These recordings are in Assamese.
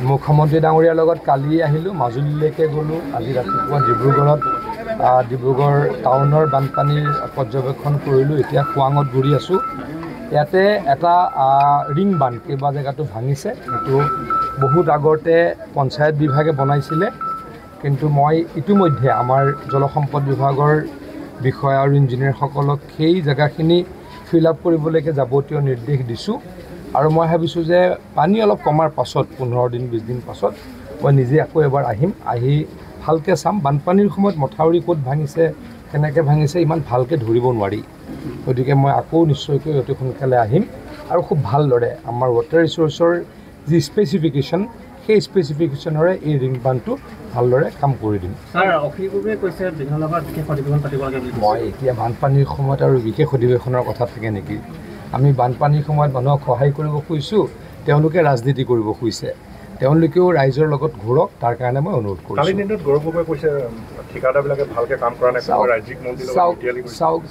মুখ্যমন্ত্ৰী ডাঙৰীয়াৰ লগত কালি আহিলোঁ, মাজুলীলৈকে গ'লোঁ। আজি ৰাতিপুৱা ডিব্ৰুগড় টাউনৰ বানপানীৰ পৰ্যবেক্ষণ কৰিলোঁ। এতিয়া খোৱাঙত ঘূৰি আছোঁ। ইয়াতে এটা ৰিং বান্ধ কেইবা জেগাতো ভাঙিছে। সেইটো বহুত আগতে পঞ্চায়ত বিভাগে বনাইছিলে, কিন্তু মই ইতিমধ্যে আমাৰ জলসম্পদ বিভাগৰ বিষয়া আৰু ইঞ্জিনিয়াৰসকলক সেই জেগাখিনি ফিল আপ কৰিবলৈকে যাৱতীয় নিৰ্দেশ দিছোঁ। আৰু মই ভাবিছোঁ যে পানী অলপ কমাৰ পাছত 15 দিন 20 দিন পাছত মই নিজে আকৌ এবাৰ আহিম, আহি ভালকৈ চাম। বানপানীৰ সময়ত মথাউৰি ক'ত ভাঙিছে, কেনেকৈ ভাঙিছে ইমান ভালকৈ ধৰিব নোৱাৰি। গতিকে মই আকৌ নিশ্চয়কৈ অতি সোনকালে আহিম আৰু খুব ভালদৰে আমাৰ ৱাটাৰ ৰিচোৰ্চৰ যি স্পেচিফিকেশ্যন, সেই স্পেচিফিকেশ্যনৰে এই ৰিং বান্ধটো ভালদৰে কাম কৰি দিম। মই এতিয়া বানপানীৰ সময়ত আৰু বিশেষ অধিৱেশনৰ কথা থাকে নেকি? আমি বানপানীৰ সময়ত মানুহক সহায় কৰিব খুজিছোঁ, তেওঁলোকে ৰাজনীতি কৰিব খুজিছে। তেওঁলোকেও ৰাইজৰ লগত ঘূৰক, তাৰ কাৰণে মই অনুৰোধ কৰিছোঁ।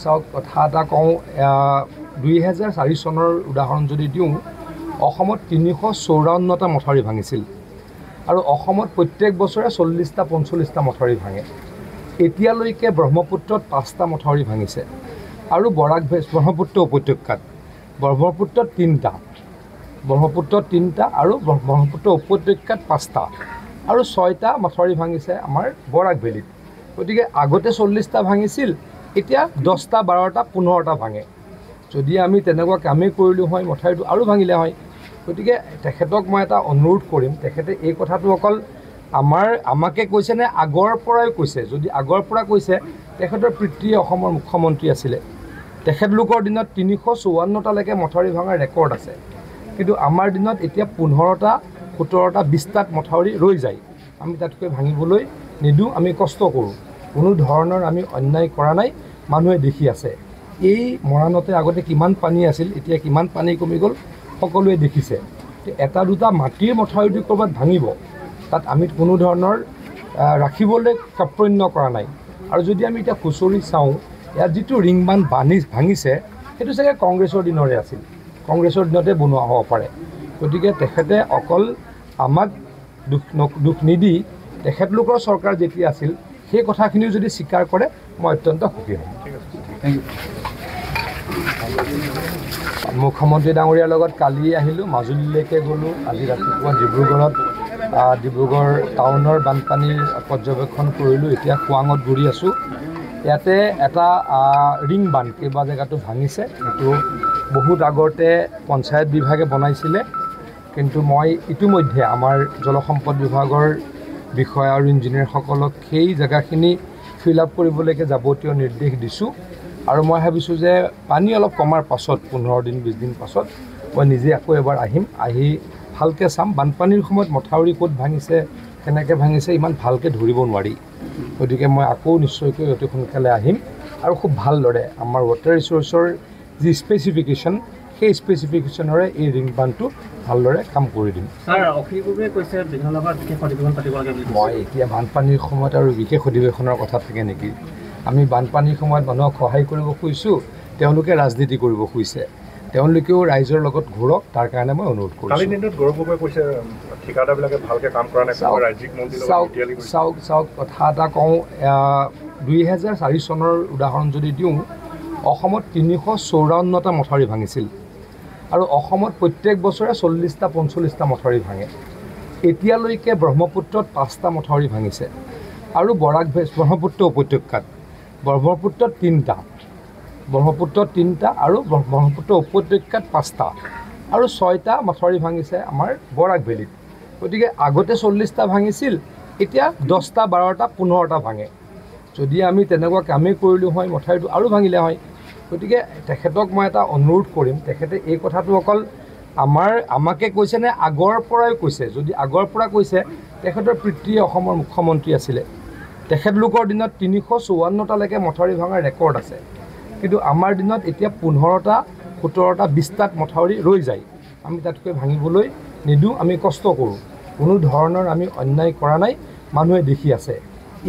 চাওক কথা এটা কওঁ, 2004 চনৰ উদাহৰণ যদি দিওঁ, অসমত 354টা মথাউৰি ভাঙিছিল আৰু অসমত প্ৰত্যেক বছৰে 40টা 45টা মথাউৰি ভাঙে। এতিয়ালৈকে ব্ৰহ্মপুত্ৰত 5টা মথাউৰি ভাঙিছে আৰু ব্ৰহ্মপুত্ৰ উপত্যকাত ব্ৰহ্মপুত্ৰত 3টা আৰু ব্ৰহ্মপুত্ৰ উপত্যকাত 5টা আৰু 6টা মথাউৰি ভাঙিছে আমাৰ বৰাক ভেলীত। গতিকে আগতে 40টা ভাঙিছিল, এতিয়া 10টা 12টা 15টা ভাঙে। যদি আমি তেনেকুৱা কামেই কৰিলোঁ হয়, মথাউৰিটো আৰু ভাঙিলে হয়। গতিকে তেখেতক মই এটা অনুৰোধ কৰিম, তেখেতে এই কথাটো অকল আমাকে কৈছে নে আগৰ পৰাই কৈছে? যদি আগৰ পৰা কৈছে, তেখেতৰ পিতৃয়ে অসমৰ মুখ্যমন্ত্ৰী আছিলে। তেখেতলোকৰ দিনত 354টালৈকে মথাউৰি ভঙাৰ ৰেকৰ্ড আছে, কিন্তু আমাৰ দিনত এতিয়া 15টা 17টা 20টাত মথাউৰি ৰৈ যায়। আমি তাতকৈ ভাঙিবলৈ নিদিওঁ, আমি কষ্ট কৰোঁ। কোনো ধৰণৰ আমি অন্যায় কৰা নাই, মানুহে দেখি আছে। এই মৰাণতে আগতে কিমান পানী আছিল, এতিয়া কিমান পানী কমি গ'ল সকলোৱে দেখিছে। এটা দুটা মাটিৰ মথাউৰি ক'ৰবাত ভাঙিব, তাত আমি কোনো ধৰণৰ ৰাখিবলৈ কাৰ্পণ্য কৰা নাই। আৰু যদি আমি এতিয়া খুচৰি চাওঁ, ইয়াত যিটো ৰিং বান্ধ ভাঙিছে, সেইটো চাগে কংগ্ৰেছৰ দিনৰে আছিল, কংগ্ৰেছৰ দিনতে বনোৱা হ'ব পাৰে। গতিকে তেখেতে অকল আমাক দুখ নিদি তেখেতলোকৰ চৰকাৰ যেতিয়া আছিল সেই কথাখিনিও যদি স্বীকাৰ কৰে, মই অত্যন্ত সুখী হ'ম। মুখ্যমন্ত্ৰী ডাঙৰীয়াৰ লগত কালি আহিলোঁ, মাজুলীলৈকে গ'লোঁ। আজি ৰাতিপুৱা ডিব্ৰুগড় টাউনৰ বানপানীৰ পৰ্যবেক্ষণ কৰিলোঁ। এতিয়া খোৱাঙত ঘূৰি আছোঁ। ইয়াতে এটা ৰিং বান্ধ কেইবা জেগাতো ভাঙিছে। সেইটো বহুত আগতে পঞ্চায়ত বিভাগে বনাইছিলে, কিন্তু মই ইতিমধ্যে আমাৰ জলসম্পদ বিভাগৰ বিষয়া আৰু ইঞ্জিনিয়াৰসকলক সেই জেগাখিনি ফিল আপ কৰিবলৈকে যাৱতীয় নিৰ্দেশ দিছোঁ। আৰু মই ভাবিছোঁ যে পানী অলপ কমাৰ পাছত 15 দিন 20 দিন পাছত মই নিজে আকৌ এবাৰ আহিম, আহি ভালকৈ চাম। বানপানীৰ সময়ত মথাউৰি ক'ত ভাঙিছে, কেনেকৈ ভাঙিছে ইমান ভালকৈ ধৰিব নোৱাৰি। গতিকে মই আকৌ নিশ্চয়কৈ অতি সোনকালে আহিম আৰু খুব ভালদৰে আমাৰ ৱাটাৰ ৰিচোৰ্চৰ যি স্পেচিফিকেশ্যন, সেই স্পেচিফিকেশ্যনৰে এই ৰিং বান্ধটো ভালদৰে কাম কৰি দিম। মই এতিয়া বানপানীৰ সময়ত আৰু বিশেষ অধিৱেশনৰ কথা থাকে নেকি? আমি বানপানীৰ সময়ত মানুহক সহায় কৰিব খুজিছোঁ, তেওঁলোকে ৰাজনীতি কৰিব খুজিছে। তেওঁলোকেও ৰাইজৰ লগত ঘূৰক, তাৰ কাৰণে মই অনুৰোধ কৰিছোঁ। চাওক কথা এটা কওঁ, 2004 চনৰ উদাহৰণ যদি দিওঁ, অসমত 354টা মথাউৰি ভাঙিছিল আৰু অসমত প্ৰত্যেক বছৰে 40টা 45টা মথাউৰি ভাঙে। এতিয়ালৈকে ব্ৰহ্মপুত্ৰত 5টা মথাউৰি ভাঙিছে আৰু ব্ৰহ্মপুত্ৰ উপত্যকাত ব্ৰহ্মপুত্ৰত 3টা আৰু ব্ৰহ্মপুত্ৰ উপত্যকাত 5টা আৰু 6টা মথাউৰি ভাঙিছে আমাৰ বৰাক ভেলীত। গতিকে আগতে 40টা ভাঙিছিল, এতিয়া 10টা 12টা 15টা ভাঙে। যদি আমি তেনেকুৱা কামেই কৰিলোঁ হয়, মথাউৰিটো আৰু ভাঙিলে হয়। গতিকে তেখেতক মই এটা অনুৰোধ কৰিম, তেখেতে এই কথাটো অকল আমাকে কৈছে নে আগৰ পৰাই কৈছে? যদি আগৰ পৰা কৈছে, তেখেতৰ পিতৃয়ে অসমৰ মুখ্যমন্ত্ৰী আছিলে। তেখেতলোকৰ দিনত 354টালৈকে মথাউৰি ভঙাৰ ৰেকৰ্ড আছে, কিন্তু আমাৰ দিনত এতিয়া 15টা 17টা 20টাত মথাউৰি ৰৈ যায়। আমি তাতকৈ ভাঙিবলৈ নিদিওঁ, আমি কষ্ট কৰোঁ। কোনো ধৰণৰ আমি অন্যায় কৰা নাই, মানুহে দেখি আছে।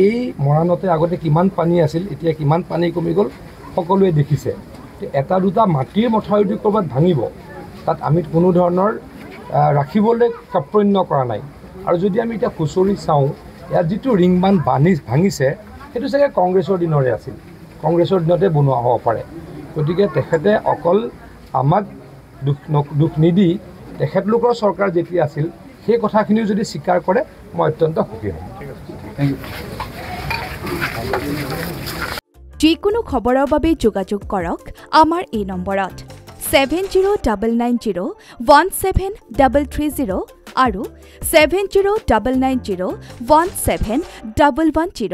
এই মৰাণতে আগতে কিমান পানী আছিল, এতিয়া কিমান পানী কমি গ'ল সকলোৱে দেখিছে। এটা দুটা মাটিৰ মথাউৰি ক'ৰবাত ভাঙিব, তাত আমি কোনো ধৰণৰ ৰাখিবলৈ কাৰ্পণ্য কৰা নাই। আৰু যদি আমি এতিয়া খুচৰি চাওঁ ইয়াত যিটো ৰিং বান্ধ ভাঙিছে সেইটো চাগে কংগ্ৰেছৰ দিনৰে আছিল, কংগ্ৰেছৰ দিনতে বনোৱা হ'ব পাৰে। গতিকে তেখেতে অকল আমাক দুখ নিদি তেখেতলোকৰ চৰকাৰ যেতিয়া আছিল সেই কথাখিনিও যদি স্বীকাৰ কৰে মই অত্যন্ত সুখী হ'ম। যিকোনো খবৰৰ বাবে যোগাযোগ কৰক আমাৰ এই নম্বৰত 7099017330 আৰু 7099017110।